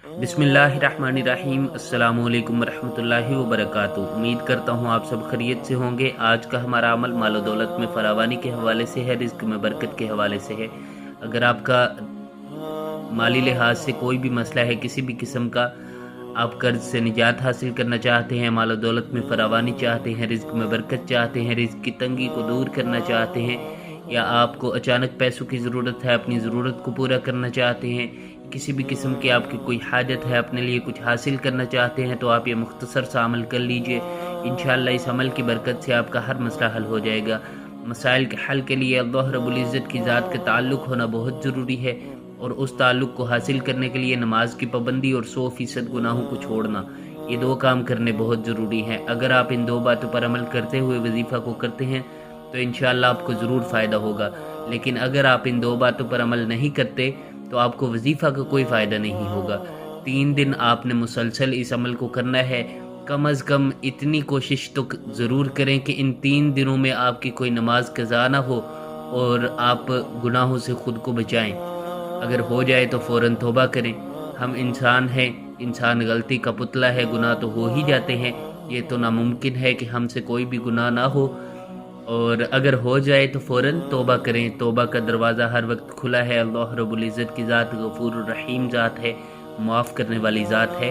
بسم اللہ الرحمن الرحیم۔ السلام علیکم ورحمۃ اللہ وبرکاتہ۔ امید کرتا ہوں آپ سب خیریت سے ہوں گے۔ آج کا ہمارا عمل مال و دولت میں فراوانی کے حوالے سے ہے، رزق میں برکت کے حوالے سے ہے۔ اگر آپ کا مالی لحاظ سے کوئی بھی مسئلہ ہے، کسی بھی قسم کا، آپ قرض سے نجات حاصل کرنا چاہتے ہیں، مال و دولت میں فراوانی چاہتے ہیں، رزق میں برکت چاہتے ہیں، رزق کی تنگی کو دور کرنا چاہتے ہیں، یا آپ کو اچانک پیسوں کی ضرورت ہے، اپنی ضرورت کو پورا کرنا چاہتے ہیں، کسی بھی قسم کی آپ کی کوئی حاجت ہے، اپنے لیے کچھ حاصل کرنا چاہتے ہیں، تو آپ یہ مختصر سا عمل کر لیجئے۔ انشاءاللہ اس عمل کی برکت سے آپ کا ہر مسئلہ حل ہو جائے گا۔ مسائل کے حل کے لیے اللہ رب العزت کی ذات کا تعلق ہونا بہت ضروری ہے، اور اس تعلق کو حاصل کرنے کے لیے نماز کی پابندی اور 100% گناہوں کو چھوڑنا، یہ دو کام کرنے بہت ضروری ہیں۔ اگر آپ ان دو باتوں پر عمل کرتے ہوئے وظیفہ کو کرتے ہیں تو انشاءاللہ آپ کو ضرور فائدہ ہوگا، لیکن اگر آپ ان دو باتوں پر عمل نہیں کرتے تو آپ کو وظیفہ کا کوئی فائدہ نہیں ہوگا۔ 3 دن آپ نے مسلسل اس عمل کو کرنا ہے۔ کم از کم اتنی کوشش تو ضرور کریں کہ ان 3 دنوں میں آپ کی کوئی نماز قضا نہ ہو اور آپ گناہوں سے خود کو بچائیں۔ اگر ہو جائے تو فوراً توبہ کریں۔ ہم انسان ہیں، انسان غلطی کا پتلا ہے، گناہ تو ہو ہی جاتے ہیں۔ یہ تو ناممکن ہے کہ ہم سے کوئی بھی گناہ نہ ہو، اور اگر ہو جائے تو فوراً توبہ کریں۔ توبہ کا دروازہ ہر وقت کھلا ہے۔ اللہ رب العزت کی ذات غفور الرحیم ذات ہے، معاف کرنے والی ذات ہے۔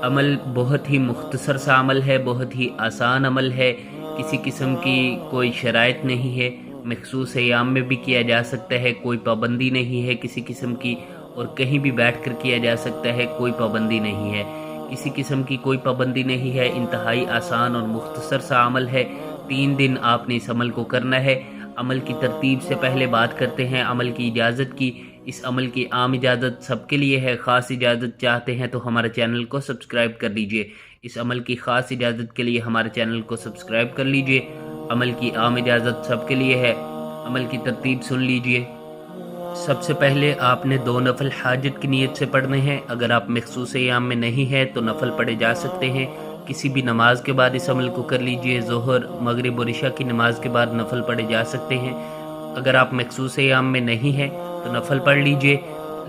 عمل بہت ہی مختصر سا عمل ہے، بہت ہی آسان عمل ہے، کسی قسم کی کوئی شرائط نہیں ہے، مخصوص ایام میں بھی کیا جا سکتا ہے، کوئی پابندی نہیں ہے کسی قسم کی، اور کہیں بھی بیٹھ کر کیا جا سکتا ہے، کوئی پابندی نہیں ہے، کسی قسم کی کوئی پابندی نہیں ہے۔ انتہائی آسان اور مختصر سا عمل ہے۔ 3 دن آپ نے اس عمل کو کرنا ہے۔ عمل کی ترتیب سے پہلے بات کرتے ہیں عمل کی اجازت کی۔ اس عمل کی عام اجازت سب کے لیے ہے، خاص اجازت چاہتے ہیں تو ہمارے چینل کو سبسکرائب کر لیجئے۔ اس عمل کی خاص اجازت کے لیے ہمارے چینل کو سبسکرائب کر لیجئے۔ عمل کی عام اجازت سب کے لیے ہے۔ عمل کی ترتیب سن لیجئے۔ سب سے پہلے آپ نے 2 نفل حاجت کی نیت سے پڑھنے ہیں۔ اگر آپ مخصوص ایام میں نہیں ہیں تو نفل پڑھے جا سکتے ہیں، کسی بھی نماز کے بعد اس عمل کو کر لیجئے۔ ظہر، مغرب اور عشاء کی نماز کے بعد نفل پڑھے جا سکتے ہیں۔ اگر آپ مخصوص ایام میں نہیں ہیں تو نفل پڑھ لیجئے،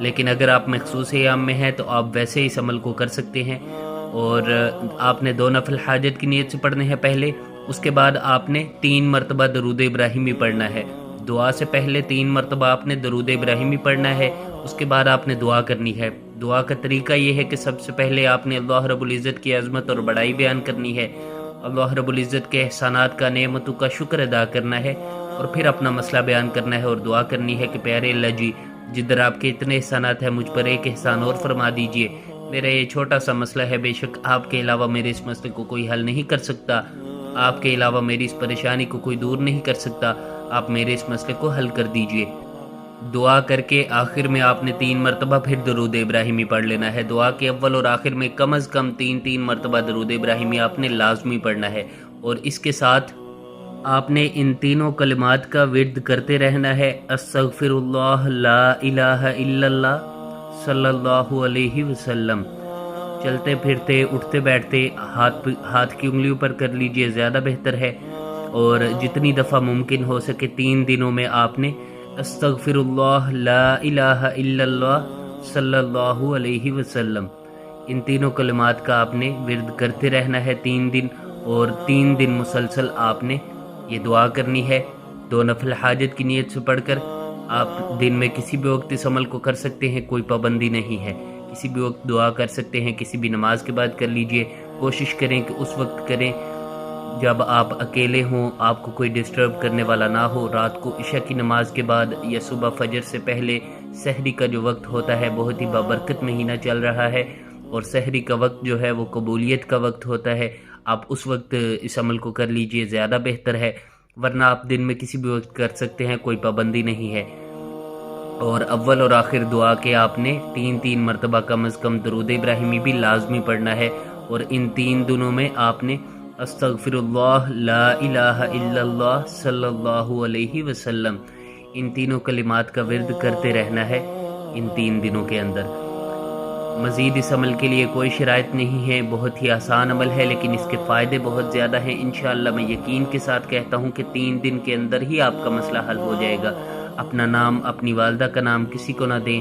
لیکن اگر آپ مخصوص ایام میں ہیں تو آپ ویسے اس عمل کو کر سکتے ہیں۔ اور آپ نے 2 نفل حاجت کی نیت سے پڑھنے ہیں پہلے، اس کے بعد آپ نے 3 مرتبہ درود ابراہیمی پڑھنا ہے۔ دعا سے پہلے 3 مرتبہ آپ نے درود ابراہیمی پڑھنا ہے، اس کے بعد آپ نے دعا کرنی ہے۔ دعا کا طریقہ یہ ہے کہ سب سے پہلے آپ نے اللہ رب العزت کی عظمت اور بڑائی بیان کرنی ہے، اللہ رب العزت کے احسانات کا، نعمتوں کا شکر ادا کرنا ہے، اور پھر اپنا مسئلہ بیان کرنا ہے اور دعا کرنی ہے کہ پیارے اللہ جی، جدھر آپ کے اتنے احسانات ہیں، مجھ پر ایک احسان اور فرما دیجئے۔ میرا یہ چھوٹا سا مسئلہ ہے، بے شک آپ کے علاوہ میرے اس مسئلے کو کوئی حل نہیں کر سکتا، آپ کے علاوہ میری اس پریشانی کو کوئی دور نہیں کر سکتا، آپ میرے اس مسئلے کو حل کر دیجئے۔ دعا کر کے آخر میں آپ نے 3 مرتبہ پھر درود ابراہیمی پڑھ لینا ہے۔ دعا کے اول اور آخر میں کم از کم 3 مرتبہ درود ابراہیمی آپ نے لازمی پڑھنا ہے، اور اس کے ساتھ آپ نے ان تینوں کلمات کا ورد کرتے رہنا ہے۔ استغفر اللہ، لا الہ الا اللہ، صلی اللہ علیہ وسلم۔ چلتے پھرتے، اٹھتے بیٹھتے ہاتھ کی انگلیوں پر کر لیجئے، زیادہ بہتر ہے، اور جتنی دفعہ ممکن ہو سکے 3 دنوں میں آپ نے استغفر اللہ، لا الہ الا اللہ، صلی اللہ علیہ وسلم، ان تینوں کلمات کا آپ نے ورد کرتے رہنا ہے 3 دن، اور 3 دن مسلسل آپ نے یہ دعا کرنی ہے۔ 2 نفل حاجت کی نیت سے پڑھ کر آپ دن میں کسی بھی وقت اس عمل کو کر سکتے ہیں، کوئی پابندی نہیں ہے، کسی بھی وقت دعا کر سکتے ہیں، کسی بھی نماز کے بعد کر لیجئے۔ کوشش کریں کہ اس وقت کریں جب آپ اکیلے ہوں، آپ کو کوئی ڈسٹرب کرنے والا نہ ہو، رات کو عشاء کی نماز کے بعد یا صبح فجر سے پہلے۔ سحری کا جو وقت ہوتا ہے، بہت ہی بابرکت مہینہ چل رہا ہے، اور سحری کا وقت جو ہے وہ قبولیت کا وقت ہوتا ہے، آپ اس وقت اس عمل کو کر لیجئے، زیادہ بہتر ہے، ورنہ آپ دن میں کسی بھی وقت کر سکتے ہیں، کوئی پابندی نہیں ہے۔ اور اول اور آخر دعا کے آپ نے 3 مرتبہ کم از کم درود ابراہیمی بھی لازمی پڑھنا ہے، اور ان 3 دنوں میں آپ نے استغفر اللہ، لا الہ الا اللہ، صلی اللہ علیہ وسلم، ان تینوں کلمات کا ورد کرتے رہنا ہے ان 3 دنوں کے اندر۔ مزید اس عمل کے لیے کوئی شرائط نہیں ہے، بہت ہی آسان عمل ہے، لیکن اس کے فائدے بہت زیادہ ہیں۔ انشاءاللہ میں یقین کے ساتھ کہتا ہوں کہ 3 دن کے اندر ہی آپ کا مسئلہ حل ہو جائے گا۔ اپنا نام، اپنی والدہ کا نام کسی کو نہ دیں،